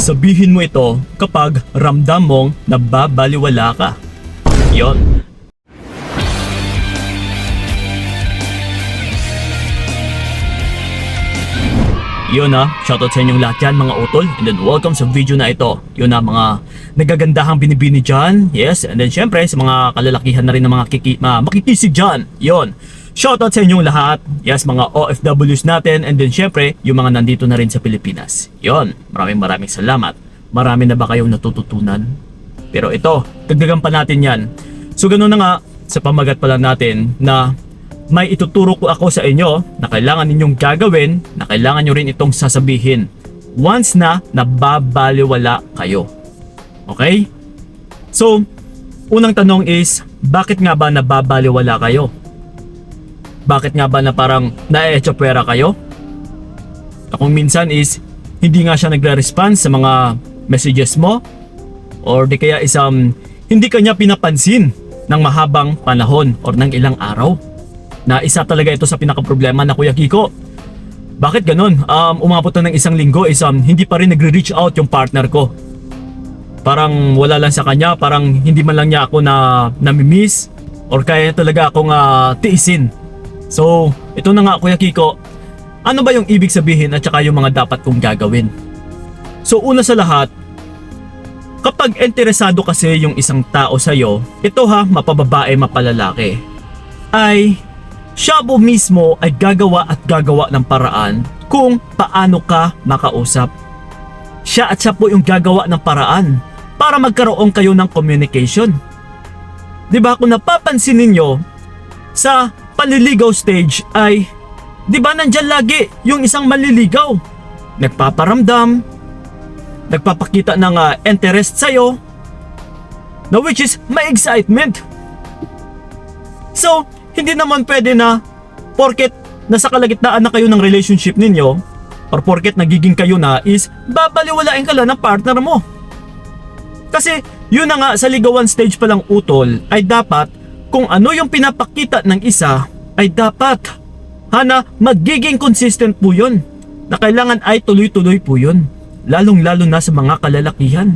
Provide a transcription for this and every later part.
sasabihin mo ito kapag ramdam mong nababaliwala ka. Yon. Yun shoutout sa inyong lahat yan mga utol, and then welcome sa video na ito. Yun mga nagagandahang binibini dyan, yes, and then syempre sa mga kalalakihan na rin ng mga makikisig dyan. Yun, shoutout sa inyong lahat, yes, mga OFWs natin, and then syempre yung mga nandito na rin sa Pilipinas. Yun, maraming salamat. Marami na ba kayong natututunan? Pero ito, dagdagan pa natin yan. So ganun na nga, sa pamagat pa lang natin na may ituturo ko ako sa inyo na kailangan ninyong gagawin, na kailangan nyo rin itong sasabihin once na nababaliwala kayo. Okay? So, unang tanong is, bakit nga ba nababaliwala kayo? Bakit nga ba na parang na-echopera kayo? Kung minsan is, hindi nga siya nagre-respond sa mga messages mo, or di kaya hindi kanya pinapansin ng mahabang panahon or ng ilang araw. Na isa talaga ito sa pinaka-problema na Kuya Kiko. Bakit ganun? Umabot na ng isang linggo is hindi pa rin nagre-reach out yung partner ko. Parang wala lang sa kanya, parang hindi man lang niya ako nami-miss or kaya talaga akong tiisin. So, ito na nga Kuya Kiko. Ano ba yung ibig sabihin at saka yung mga dapat kong gagawin? So, una sa lahat, kapag interesado kasi yung isang tao sa'yo, ito mapababae, mapalalaki, ay siya po mismo ay gagawa at gagawa ng paraan kung paano ka makausap. Siya po yung gagawa ng paraan para magkaroon kayo ng communication. Diba kung napapansin ninyo, sa panliligaw stage ay, diba nandyan lagi yung isang manliligaw. Nagpaparamdam, nagpapakita ng interest sa'yo, na which is may excitement. So, hindi naman pwede na porket nasa kalagitnaan na kayo ng relationship ninyo or porket nagiging kayo na is babaliwalain ka lang ng partner mo. Kasi yun na nga sa ligawan stage pa lang utol ay dapat kung ano yung pinapakita ng isa ay dapat magiging consistent po yun. Na kailangan ay tuloy-tuloy po yun. Lalong-lalo na sa mga kalalakihan.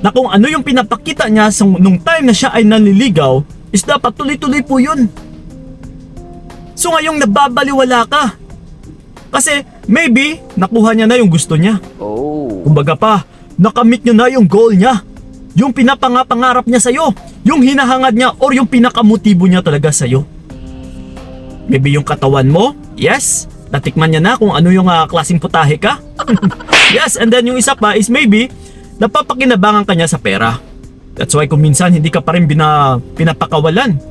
Na kung ano yung pinapakita niya nung time na siya ay nanliligaw is dapat tuloy-tuloy po yun. So ngayong nababaliwala ka. Kasi maybe nakuha niya na yung gusto niya. Kumbaga pa, nakamit niya na yung goal niya. Yung pinapangarap niya sa'yo. Yung hinahangad niya or yung pinakamotibo niya talaga sa'yo. Maybe yung katawan mo, yes. Natikman niya na kung ano yung klaseng putahe ka. Yes, and then yung isa pa is maybe napapakinabangan ka niya sa pera. That's why kung minsan hindi ka pa rin pinapakawalan.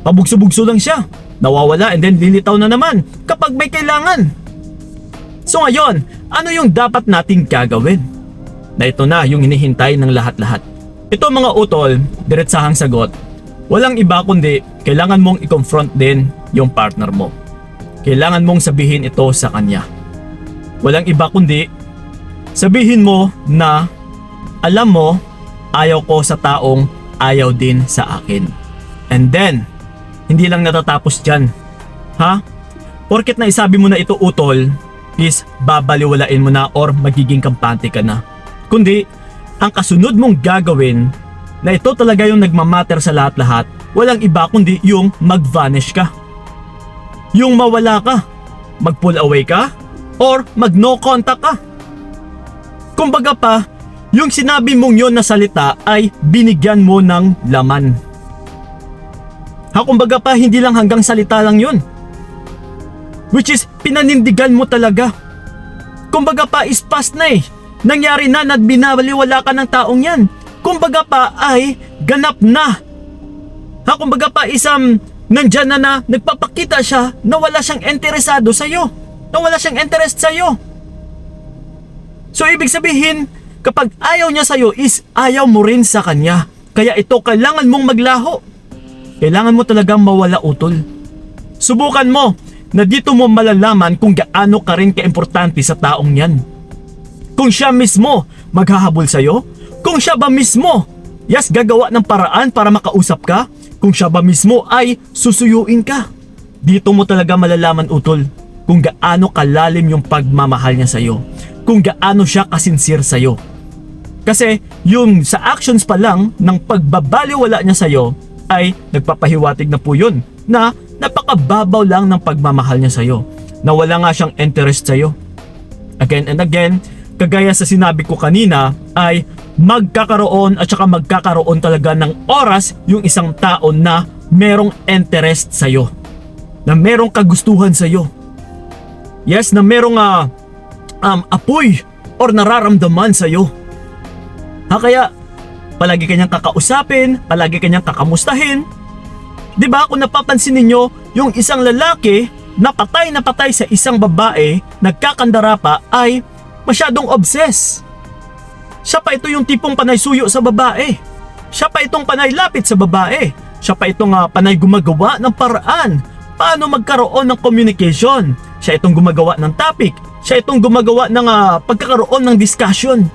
Pabugso-bugso lang siya. Nawawala and then lilitaw na naman kapag may kailangan. So ngayon, ano yung dapat nating gagawin? Na ito na yung hinihintay ng lahat-lahat. Ito mga utol, diretsahang sagot. Walang iba kundi kailangan mong i-confront din yung partner mo. Kailangan mong sabihin ito sa kanya. Walang iba kundi sabihin mo na alam mo, ayaw ko sa taong ayaw din sa akin. And then, hindi lang natatapos dyan. Porket na isabi mo na ito utol, is babaliwalain mo na or magiging kampante ka na. Kundi, ang kasunod mong gagawin na ito talaga yung nagmamatter sa lahat-lahat, walang iba kundi yung mag-vanish ka. Yung mawala ka, mag-pull away ka, or mag-no contact ka. Kumbaga pa, yung sinabi mong yon na salita ay binigyan mo ng laman. Kumbaga pa, hindi lang hanggang salita lang yun. Which is, pinanindigan mo talaga. Kumbaga pa, is past na Nangyari na binabaliwala ka ng taong yan. Kumbaga pa, ay ganap na. Kumbaga pa, nandyan na nagpapakita siya na wala siyang interesado sa'yo. Na wala siyang interest sa'yo. So, ibig sabihin, kapag ayaw niya sa'yo is ayaw mo rin sa kanya. Kaya ito, kailangan mong maglaho. Kailangan mo talagang mawala utol. Subukan mo na dito mo malalaman kung gaano ka rin kaimportante sa taong yan. Kung siya mismo maghahabol sa'yo, kung siya ba mismo, yes, gagawa ng paraan para makausap ka, kung siya ba mismo ay susuyuin ka. Dito mo talaga malalaman utol kung gaano kalalim yung pagmamahal niya sa'yo. kung gaano siya kasincere sa'yo. Kasi yung sa actions pa lang ng pagbabaliwala niya sa'yo ay nagpapahiwatig na po yun na napakababaw lang ng pagmamahal niya sa'yo, na wala nga siyang interest sa'yo. Again and again, kagaya sa sinabi ko kanina, ay magkakaroon at saka magkakaroon talaga ng oras yung isang tao na merong interest sa'yo, na merong kagustuhan sa'yo. Yes, na merong apoy or nararamdaman sa'yo. Kaya palagi kanyang kakausapin, palagi kanyang kakamustahin. Diba kung napapansin ninyo, yung isang lalaki na patay sa isang babae, nagkakandara pa, ay masyadong obsessed. Siya pa ito yung tipong panay suyo sa babae. Siya pa itong panay lapit sa babae. Siya pa itong panay gumagawa ng paraan paano magkaroon ng communication. Siya itong gumagawa ng topic. Siya itong gumagawa ng pagkakaroon ng discussion,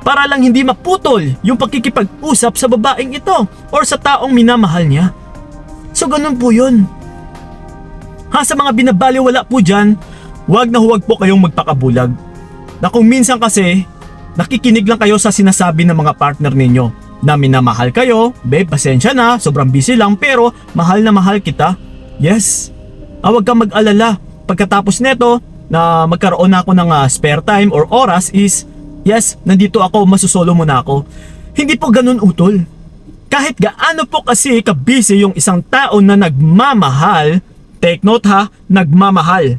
para lang hindi maputol yung pagkikipag-usap sa babaeng ito or sa taong minamahal niya. So ganun po yun. Sa mga binabaliwala po dyan, huwag na huwag po kayong magpakabulag. Na kung minsan kasi, nakikinig lang kayo sa sinasabi ng mga partner ninyo na minamahal kayo, babe, pasensya na, sobrang busy lang, pero mahal na mahal kita. Yes. Huwag kang mag-alala. Pagkatapos neto, na magkaroon ako ng spare time or oras is, yes, nandito ako, masusolo muna ako. Hindi po ganun, utol. Kahit gaano po kasi ka-busy yung isang tao na nagmamahal, take note nagmamahal.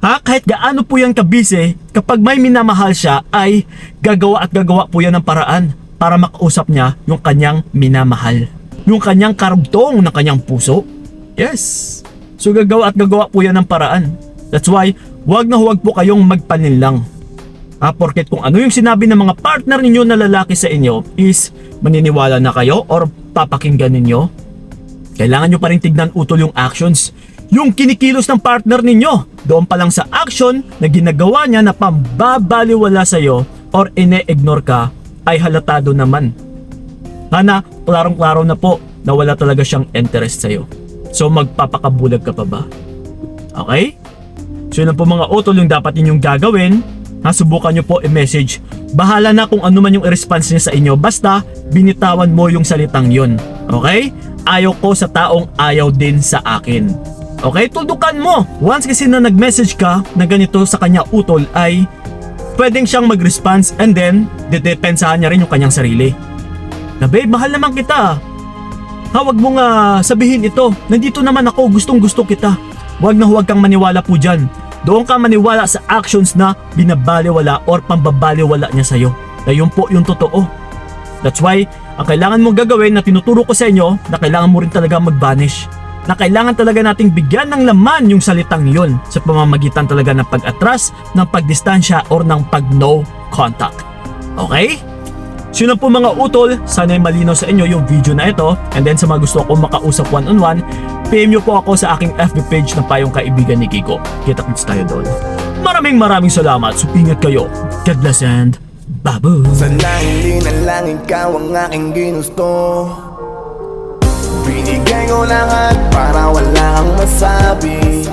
Kahit gaano po yan ka-busy, kapag may minamahal siya ay gagawa at gagawa po yan ng paraan para makausap niya yung kanyang minamahal, yung kanyang karugtong ng kanyang puso. Yes. So gagawa at gagawa po yan ng paraan. That's why, huwag na huwag po kayong magpaninlang. Porket kung ano yung sinabi ng mga partner ninyo na lalaki sa inyo is maniniwala na kayo or papakinggan ninyo. Kailangan nyo pa rin tignan, utol, yung actions, yung kinikilos ng partner ninyo. Doon pa lang sa action na ginagawa niya na pambabaliwala sa'yo or ine-ignore ka ay halatado naman. Klarong-klaro na po na wala talaga siyang interest sa'yo. So magpapakabulag ka pa ba? Okay? So yun lang po mga utol yung dapat ninyong gagawin. Subukan nyo po i-message. Bahala na kung ano man yung i-response niya sa inyo. Basta binitawan mo yung salitang yun. Okay? Ayaw ko sa taong ayaw din sa akin. Okay? Tuldukan mo. Once kasi na nag-message ka na ganito sa kanya, utol, ay pwedeng siyang mag-response and then dedepensahan niya rin yung kanyang sarili. Na babe, mahal naman kita. Huwag mo nga sabihin ito. Nandito naman ako, gustong gusto kita. Huwag na huwag kang maniwala po dyan. Doon ka maniwala sa actions na binabaliwala or pambabaliwala niya sa'yo. Na yun po yung totoo. That's why, ang kailangan mong gagawin na tinuturo ko sa inyo, na kailangan mo rin talaga mag-banish. Na kailangan talaga nating bigyan ng laman yung salitang yun sa pamamagitan talaga ng pag-atras, ng pagdistansya, or ng pag-no contact. Okay? So yun po mga utol, sana'y malinaw sa inyo yung video na ito. And then sa mga gusto akong makausap one-on-one, PM nyo po ako sa aking FB page na Payong Kaibigan ni Kiko. Kita-kits tayo doon. Maraming salamat. So ingat kayo. God bless and babu. Sana hindi na lang ikaw ang aking ginusto. Binigay ko lahat para wala kang masabi.